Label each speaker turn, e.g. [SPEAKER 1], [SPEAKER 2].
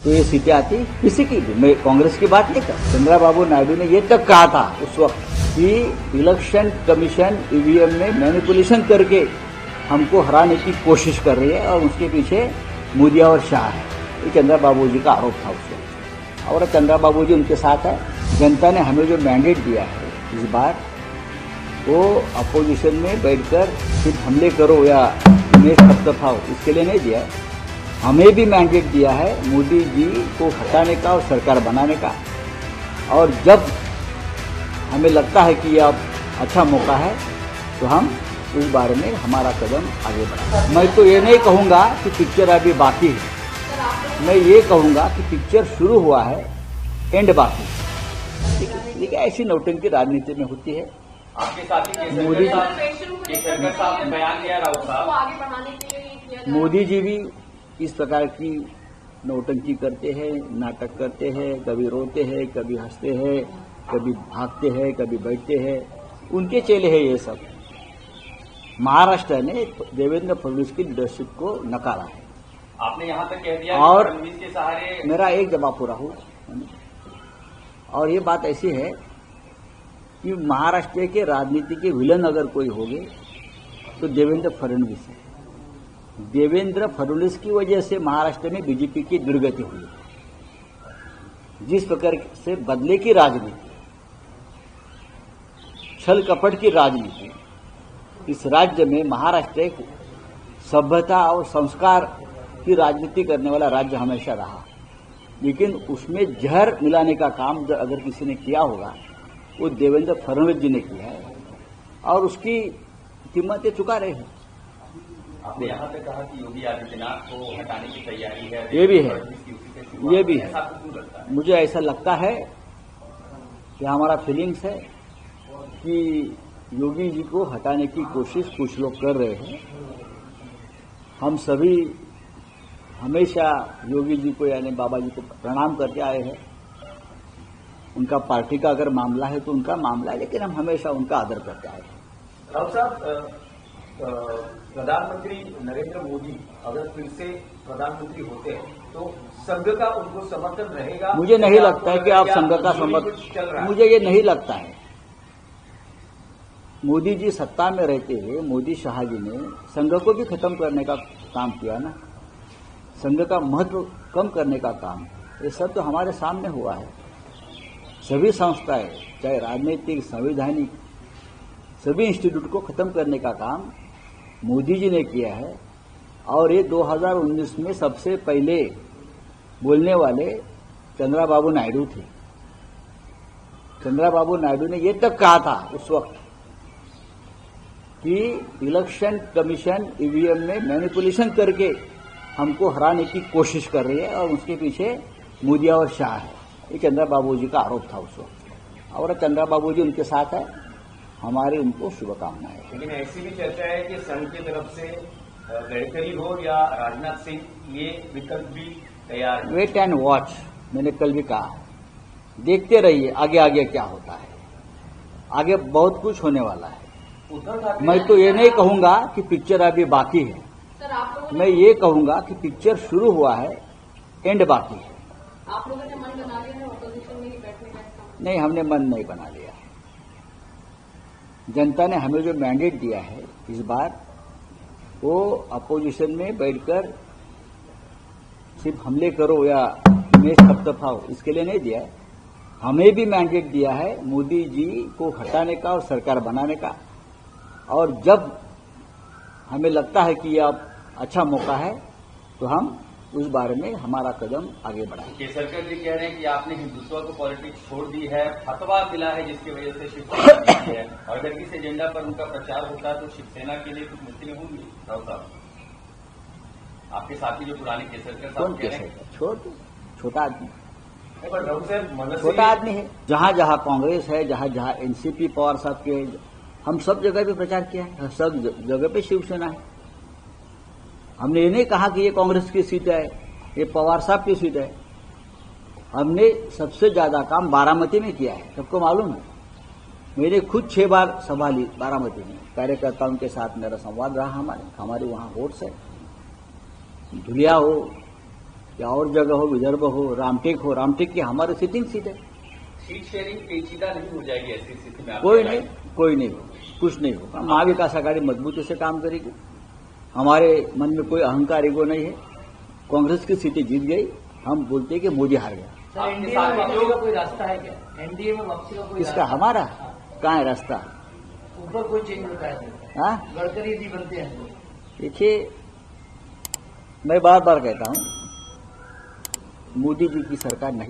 [SPEAKER 1] तो ये सीटें आती किसी की भी। मैं कांग्रेस की बात नहीं कर, चंद्रबाबू नायडू ने ये तक कहा था उस वक्त कि इलेक्शन कमीशन ईवीएम में मैनिपुलेशन करके हमको हराने की कोशिश कर रही है और उसके पीछे मोदी और शाह है। ये चंद्रबाबू जी का आरोप था उस वक्त, और चंद्रबाबू जी उनके साथ है। जनता ने हमें जो मैंडेट दिया है इस बार, वो अपोजिशन में बैठकर सिर्फ हमले करो या इमेज थपथपाओ इसके लिए नहीं दिया है। हमें भी मैंडेट दिया है मोदी जी को हटाने का और सरकार बनाने का, और जब हमें लगता है कि यह अब अच्छा मौका है तो हम उस बारे में हमारा कदम आगे बढ़ाएं। मैं तो ये नहीं कहूँगा कि पिक्चर अभी बाकी है, मैं ये कहूँगा कि पिक्चर शुरू हुआ है, एंड बाकी है। देखिए ऐसी नौटंकी राजनीति में होती है।
[SPEAKER 2] आपके साथी
[SPEAKER 1] मोदी
[SPEAKER 2] साहब ने बयान दिया, राउत साहब
[SPEAKER 1] मोदी जी भी इस प्रकार की नौटंकी करते हैं, नाटक करते हैं, कभी रोते हैं, कभी हंसते हैं, कभी भागते हैं, कभी बैठते हैं। उनके चेले हैं ये सब। महाराष्ट्र ने देवेंद्र फडणवीस की लीडरशिप को नकारा है।
[SPEAKER 2] आपने यहां तक कह दिया
[SPEAKER 1] और
[SPEAKER 2] कि फडणवीस के सहारे
[SPEAKER 1] मेरा एक जवाब पूरा हो, और ये बात ऐसी है कि महाराष्ट्र के राजनीति के विलन अगर कोई होंगे तो देवेंद्र फडणवीस है। देवेंद्र फडणवीस की वजह से महाराष्ट्र में बीजेपी की दुर्गति हुई। जिस प्रकार से बदले की राजनीति, छल कपट की राजनीति, इस राज्य में महाराष्ट्र एक सभ्यता और संस्कार की राजनीति करने वाला राज्य हमेशा रहा, लेकिन उसमें जहर मिलाने का काम अगर किसी ने किया होगा वो देवेंद्र फडणवीस जी ने किया है, और उसकी कीमतें चुका रहे हैं।
[SPEAKER 2] आपने यहाँ पे कहा कि योगी आदित्यनाथ को हटाने की तैयारी है,
[SPEAKER 1] ये भी है, ये भी है।
[SPEAKER 2] ऐसा आपको क्यों लगता है?
[SPEAKER 1] मुझे ऐसा लगता है कि हमारा फीलिंग्स है कि योगी जी को हटाने की कोशिश कुछ लोग कर रहे हैं। हम सभी हमेशा योगी जी को यानी बाबा जी को प्रणाम करके आए हैं। उनका पार्टी का अगर मामला है तो उनका मामला है, लेकिन हम हमेशा उनका आदर करते आए हैं।
[SPEAKER 2] राउत साहब, प्रधानमंत्री नरेंद्र मोदी अगर फिर से प्रधानमंत्री होते हैं तो संघ का उनको समर्थन रहेगा?
[SPEAKER 1] मुझे नहीं लगता है कि आप संघ का समर्थन, मुझे ये नहीं लगता है। मोदी जी सत्ता में रहते हुए मोदी शाह जी ने संघ को भी खत्म करने का काम किया ना, संघ का महत्व कम करने का काम, ये सब तो हमारे सामने हुआ है। सभी संस्थाएं, चाहे राजनीतिक, संवैधानिक, सभी इंस्टीट्यूट को खत्म करने का काम मोदी जी ने किया है। और ये 2019 में सबसे पहले बोलने वाले चंद्रबाबू नायडू थे। चंद्रबाबू नायडू ने ये तक कहा था उस वक्त कि इलेक्शन कमीशन ईवीएम में मैनिपुलेशन करके हमको हराने की कोशिश कर रही है, और उसके पीछे मोदी और शाह है। ये चंद्रबाबू जी का आरोप था उस वक्त, और चंद्रबाबू जी उनके साथ है। हमारी उनको शुभकामनाएं।
[SPEAKER 2] लेकिन ऐसी भी चर्चा है कि संघ की तरफ से गडकरी हो या राजनाथ सिंह, ये विकल्प भी तैयार है।
[SPEAKER 1] वेट एंड वॉच, मैंने कल भी कहा, देखते रहिए आगे आगे क्या होता है। आगे बहुत कुछ होने वाला है। मैं तो ये नहीं कहूंगा कि पिक्चर अभी बाकी है, मैं ये कहूंगा कि पिक्चर शुरू हुआ है, एंड बाकी है।
[SPEAKER 3] आप लोगों ने मन बना लिया है ऑपोजिशन में ही बैठने का?
[SPEAKER 1] नहीं, हमने मन नहीं बना लिया है। जनता ने हमें जो मैंडेट दिया है इस बार, वो अपोजिशन में बैठकर सिर्फ हमले करो या इमेज थपथपाओ इसके लिए नहीं दिया है। हमें भी मैंडेट दिया है मोदी जी को हटाने का और सरकार बनाने का, और जब हमें लगता है कि यह अब अच्छा मौका है तो हम उस बारे में हमारा कदम आगे बढ़ाएं।
[SPEAKER 2] केसरकर जी कह रहे हैं कि आपने हिंदुत्व को पॉलिटिक्स छोड़ दी है, फतवा मिला है जिसकी वजह से शिवसेना जीती है, और अगर किस एजेंडा पर उनका प्रचार होता है तो शिवसेना के लिए कुछ मुश्किलें होंगी। राउत साहब, आपके साथी जो पुराने केसरकर साहब कह रहे हैं,
[SPEAKER 1] छोटा आदमी,
[SPEAKER 2] राउत साहब
[SPEAKER 1] छोटा आदमी है। जहां जहां कांग्रेस है, जहां जहां एनसीपी पवार साहब के, हम सब जगह पे प्रचार किया है, सब जगह पे शिवसेना है। हमने ये नहीं कहा कि ये कांग्रेस की सीट है, ये पवार साहब की सीट है। हमने सबसे ज्यादा काम बारामती में किया है, सबको मालूम है। मैंने खुद 6 बार सभा ली बारामती में, कार्यकर्ताओं के साथ मेरा संवाद रहा। हमारी वहां वोट्स है। धुलिया हो, या और जगह हो, विदर्भ हो, रामटेक की हमारी सिटिंग सीट है।
[SPEAKER 2] सीट शेयरिंग पेचीदा नहीं हो जाएगी ऐसी स्थिति में?
[SPEAKER 1] कोई नहीं, कुछ नहीं होगा। महाविकास आघाड़ी मजबूती से काम करेगी। हमारे मन में कोई अहंकार ईगो नहीं है। कांग्रेस की सीटें जीत गई, हम बोलते हैं कि मोदी हार गया।
[SPEAKER 4] सर, एनडीए में वापसी का कोई रास्ता है क्या? एनडीए में वापसी का कोई
[SPEAKER 1] इसका हमारा कहाँ है रास्ता?
[SPEAKER 4] ऊपर कोई चेंज होता है?
[SPEAKER 1] हाँ,
[SPEAKER 4] गडकरी जी बनते हैं तो
[SPEAKER 1] देखिए, मैं बार बार कहता हूं, मोदी जी की सरकार नहीं